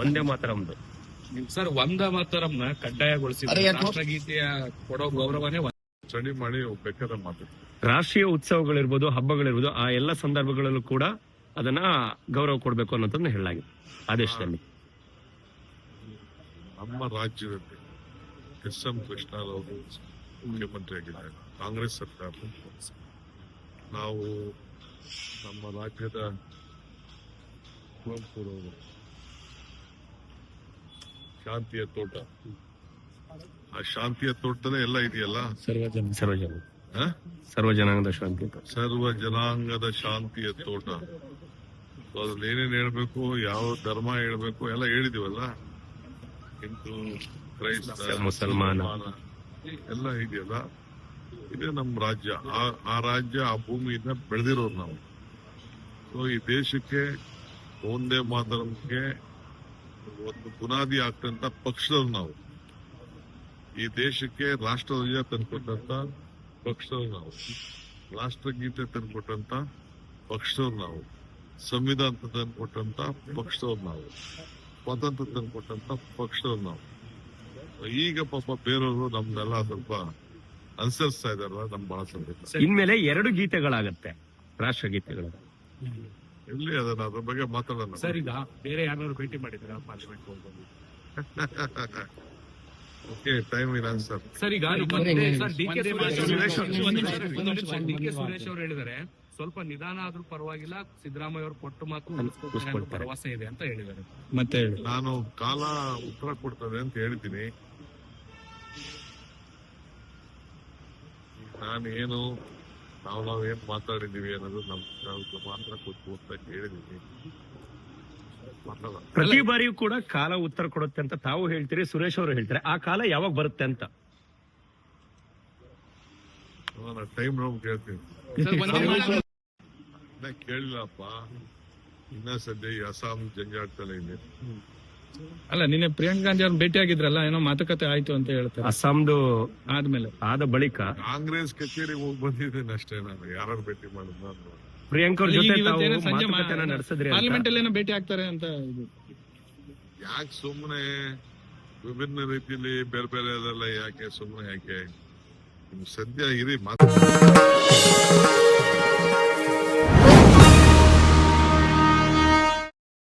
ಒಂದೇ ಮಾತರಮ್ದು ಸರ್ ಒಂದೇ ಮಾತರಮ್ನ ಕಡ್ಡಾಯಗೊಳಿಸಿದ್ರೆ ರಾಷ್ಟ್ರಗೀತೆಯ ಕೊಡೋ ಗೌರವನೇ ಸ್ಟಡಿ ಮಾಡಿ ಬೇಕಾದ್ರೆ ಮಾತು. ರಾಷ್ಟ್ರೀಯ ಉತ್ಸವಗಳಿರ್ಬೋದು, ಹಬ್ಬಗಳಿರ್ಬೋದು, ಆ ಎಲ್ಲ ಸಂದರ್ಭಗಳಲ್ಲೂ ಕೂಡ ಅದನ್ನ ಗೌರವ ಕೊಡಬೇಕು ಅನ್ನೋದನ್ನ ಹೇಳಲಾಗಿದೆ ಆದೇಶದಲ್ಲಿ. ನಮ್ಮ ರಾಜ್ಯದಲ್ಲಿ ಎಸ್.ಎಂ. ಕೃಷ್ಣರವರು ಮುಖ್ಯಮಂತ್ರಿ ಆಗಿದ್ದಾರೆ, ಕಾಂಗ್ರೆಸ್ ಸರ್ಕಾರ. ನಾವು ನಮ್ಮ ರಾಜ್ಯದ ಕುವೆಂಪುರವರು ಶಾಂತಿಯ ತೋಟ, ಆ ಶಾಂತಿಯ ತೋಟದಲ್ಲೇ ಎಲ್ಲ ಇದೆಯಲ್ಲ, ಸರ್ವ ಜನಾಂಗದ ಶಾಂತಿ, ಸರ್ವ ಜನಾಂಗದ ಶಾಂತಿಯ ತೋಟ. ಅದ್ರಲ್ಲಿ ಏನೇನು ಹೇಳ್ಬೇಕು, ಯಾವ ಧರ್ಮ ಹೇಳ್ಬೇಕು ಎಲ್ಲ ಹೇಳಿದೀವಲ್ಲ. ಹಿಂದೂ, ಕ್ರೈಸ್ತ, ಮುಸಲ್ಮಾನ ಎಲ್ಲ ಇದೆಯಲ್ಲ. ಇದೇ ನಮ್ಮ ರಾಜ್ಯ. ಆ ರಾಜ್ಯ, ಆ ಭೂಮಿಯಿಂದ ಬೆಳೆದಿರೋರು ನಾವು. ಸೊ ಈ ದೇಶಕ್ಕೆ ಒಂದೇ ಮಾತರಕ್ಕೆ ಒಂದು ಬುನಾದಿ ಆಗ್ತಂತ ಪಕ್ಷದವ್ರು ನಾವು. ಈ ದೇಶಕ್ಕೆ ರಾಷ್ಟ್ರಧ್ವಜ ತಂದ್ಕೊಟ್ಟಂತ ಪಕ್ಷದವ್ರು ನಾವು, ರಾಷ್ಟ್ರಗೀತೆ ತಂದ್ಕೊಟ್ಟಂತ ಪಕ್ಷದವ್ರು ನಾವು, ಸಂವಿಧಾನ ತಂದ್ಕೊಟ್ಟಂತ ಪಕ್ಷದವ್ರು ನಾವು, ಸ್ವಾತಂತ್ರ್ಯ ತಂದ್ಕೊಟ್ಟಂತ ಪಕ್ಷದವ್ರು ನಾವು. ಈಗ ಪಾಪ ಬೇರೆಯವರು ನಮ್ದೆಲ್ಲ ಸ್ವಲ್ಪ ಅನುಸರಿಸ್ತಾ ಇದಾರಲ್ಲ, ನಮ್ ಬಹಳ ಸಂತೋಷ. ಇನ್ಮೇಲೆ 2 ಗೀತೆಗಳಾಗತ್ತೆ, ರಾಷ್ಟ್ರಗೀತೆಗಳು. ಎಲ್ಲಿ ಅದನ್ನ ಅದ್ರ ಬಗ್ಗೆ ಮಾತಾಡೋಣ. ಸರ್, ಈಗ ಬೇರೆ ಯಾರು ಭೇಟಿ ಮಾಡಿದ್ರ ಪಾರ್ಲಿಮೆಂಟ್ ಹೋಗ್ಬೋದು? ಓಕೆ, ಟೈಮ್ ಇಲ್ಲ ಸರ್. ಸರ್, ಈಗ ಡಿ ಕೆ ಸುರೇಶ್ ಅವರು ಹೇಳಿದ್ದಾರೆ, ಸ್ವಲ್ಪ ನಿಧಾನ ಆದ್ರೂ ಪರವಾಗಿಲ್ಲ, ಸಿದ್ದರಾಮಯ್ಯ ಅವರು ಕೊಟ್ಟು ಮಾತು ಭರವಸೆ ಇದೆ ಅಂತ ಹೇಳಿದ್ದಾರೆ. ಮತ್ತೆ ನಾನು ಕಾಲ ಉತ್ತರ ಕೊಡ್ತದೆ ಅಂತ ಹೇಳ್ತೀನಿ. ನಾನೇನು ನಾವೇನ್ ಮಾತಾಡಿದೀವಿ ಅನ್ನೋದು ನಮ್ಗೆ ಮಾತ್ರ ಕೊಟ್ಟು ಅಂತ ಹೇಳಿದೀನಿ. ಪ್ರತಿ ಬಾರಿಯೂ ಕೂಡ ಕಾಲ ಉತ್ತರ ಕೊಡುತ್ತೆ ಅಂತ ತಾವು ಹೇಳ್ತೀರಿ, ಸುರೇಶ್ ಅವರು ಹೇಳ್ತಾರೆ. ಆ ಕಾಲ ಯಾವಾಗ ಬರುತ್ತೆ ಅಂತ ಟೈಮ್ ನಾವು ಕೇಳ್ತೀನಿ. ಕೇಳಿಲ್ಲಪ್ಪ, ಇನ್ನ ಸದ್ಯ ಈ ಅಸ್ಸಾಂ ಜಂಜಾಟದಲ್ಲೇ ಇದೆ. ಅಲ್ಲ, ನಿನ್ನೆ ಪ್ರಿಯಾಂಕಾ ಗಾಂಧಿ ಅವ್ರನ್ನ ಭೇಟಿ ಆಗಿದ್ರಲ್ಲ, ಏನೋ ಮಾತುಕತೆ ಆಯ್ತು ಅಂತ ಹೇಳ್ತಾರೆ. ಅಸ್ಸಾಂದು ಆದ್ಮೇಲೆ ಆದ ಬಳಿಕ ಕಾಂಗ್ರೆಸ್ ಕಚೇರಿಗೆ ಹೋಗಿ ಬಂದಿದ್ದೇನೆ ಅಷ್ಟೇ. ನಾನು ಯಾರು ಭೇಟಿ ಮಾಡಿದ್ರು ಪ್ರಿಯಾಂಕಾ ಅವ್ರ ಜೊತೆ ಮಾತುಕತೆನ ನಡೆಸಿದ್ರಿ, ಪಾರ್ಲಿಮೆಂಟ್ ಅಲ್ಲಿ ಏನೋ ಭೇಟಿ ಆಗ್ತಾರೆ ಅಂತ. ಯಾಕೆ ಸುಮ್ಮನೆ ವಿಭಿನ್ನ ರೀತಿಯಲ್ಲಿ ಬೇರೆ ಬೇರೆ ಅದೆಲ್ಲ ಯಾಕೆ ಸುಮ್ಮನೆ ಯಾಕೆ? ಸದ್ಯ ಇರಿ ಮಾತು.